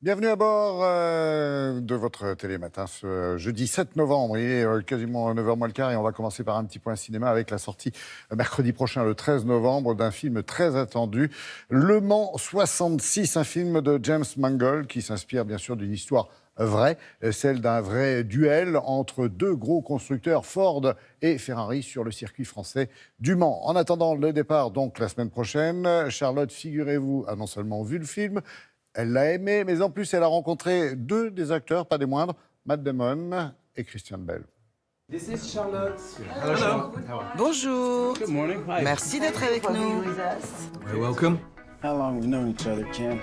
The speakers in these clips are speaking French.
Bienvenue à bord de votre Télématin ce jeudi 7 novembre. Il est quasiment 9h moins le quart et on va commencer par un petit point cinéma avec la sortie mercredi prochain, le 13 novembre, d'un film très attendu, Le Mans 66, un film de James Mangold qui s'inspire bien sûr d'une histoire vraie, celle d'un vrai duel entre deux gros constructeurs, Ford et Ferrari, sur le circuit français du Mans. En attendant le départ, donc la semaine prochaine, Charlotte, figurez-vous, a non seulement vu le film, elle l'a aimé, mais en plus, elle a rencontré deux des acteurs, pas des moindres, Matt Damon et Christian Bale. This is Charlotte. Hello. Charlotte. Bonjour. Good morning. Hi. Merci d'être avec nous. You're welcome. How long have we known each other, Ken?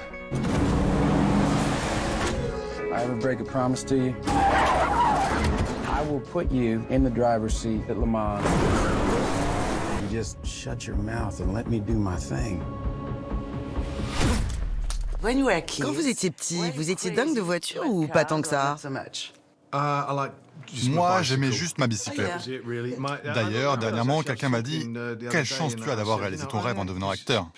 I ever break a promise to you? I will put you in the driver's seat at Le Mans. You just shut your mouth and let me do my thing. Quand vous étiez petit, vous étiez dingue de voiture ou pas tant que ça? Moi, j'aimais juste ma bicyclette. D'ailleurs, dernièrement, quelqu'un m'a dit « Quelle chance tu as d'avoir réalisé ton rêve en devenant acteur ?»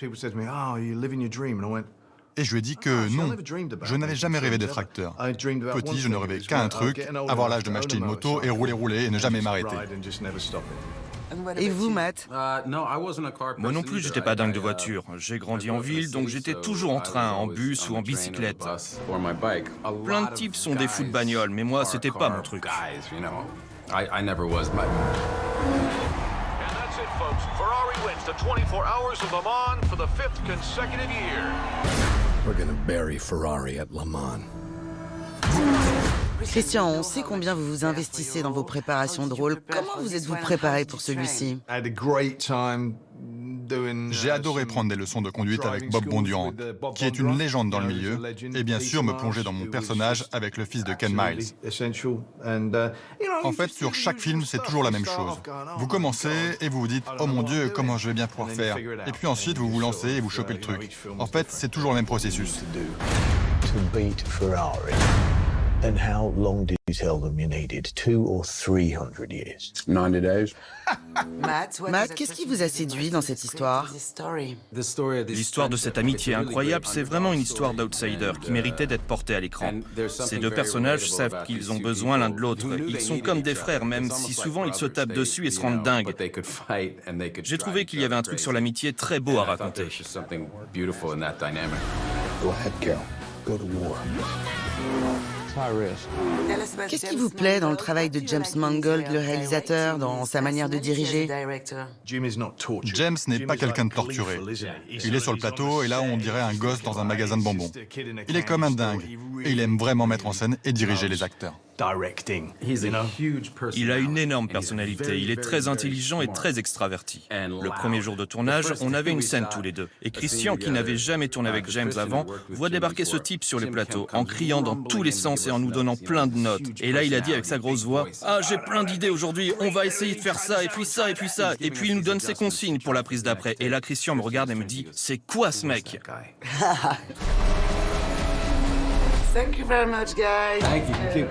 Et je lui ai dit que non, je n'avais jamais rêvé d'être acteur. Petit, je ne rêvais qu'à un truc, avoir l'âge de m'acheter une moto et rouler et ne jamais m'arrêter. Et vous, Matt? Moi non plus, j'étais pas dingue de voiture. J'ai grandi en ville, donc j'étais toujours en train, en bus ou en bicyclette. Plein de types sont des fous de bagnole, mais moi, c'était pas mon truc. We're gonna bury Ferrari at Le Mans. Christian, on sait combien vous vous investissez dans vos préparations de rôle. Comment vous êtes-vous préparé pour celui-ci? J'ai adoré prendre des leçons de conduite avec Bob Bondurant, qui est une légende dans le milieu, et bien sûr me plonger dans mon personnage avec le fils de Ken Miles. En fait, sur chaque film, c'est toujours la même chose. Vous commencez et vous vous dites « Oh mon Dieu, comment je vais bien pouvoir faire ?» Et puis ensuite, vous vous lancez et vous chopez le truc. En fait, c'est toujours le même processus. To beat Ferrari. And how long did you tell them you needed? 200 or 300 years? 90 days. Matt, qu'est-ce qui vous a séduit dans cette histoire? L'histoire de cette amitié incroyable, c'est vraiment une histoire d'outsider qui méritait d'être portée à l'écran. Ces deux personnages savent qu'ils ont besoin l'un de l'autre. Ils sont comme des frères, même si souvent ils se tapent dessus et se rendent dingues. J'ai trouvé qu'il y avait un truc sur l'amitié très beau à raconter. Go ahead, girl. Go to war. Qu'est-ce qui vous plaît dans le travail de James Mangold, le réalisateur, dans sa manière de diriger? James n'est pas quelqu'un de torturé. Il est sur le plateau et là, on dirait un gosse dans un magasin de bonbons. Il est comme un dingue et il aime vraiment mettre en scène et diriger les acteurs. Il a une énorme personnalité, il est très intelligent et très extraverti. Le premier jour de tournage, on avait une scène tous les deux. Et Christian, qui n'avait jamais tourné avec James avant, voit débarquer ce type sur les plateaux, en criant dans tous les sens et en nous donnant plein de notes. Et là, il a dit avec sa grosse voix « Ah, j'ai plein d'idées aujourd'hui, on va essayer de faire ça, et puis ça, et puis ça. » Et puis il nous donne ses consignes pour la prise d'après. Et là, Christian me regarde et me dit « C'est quoi ce mec ?» Thank you very much, guys. Thank you.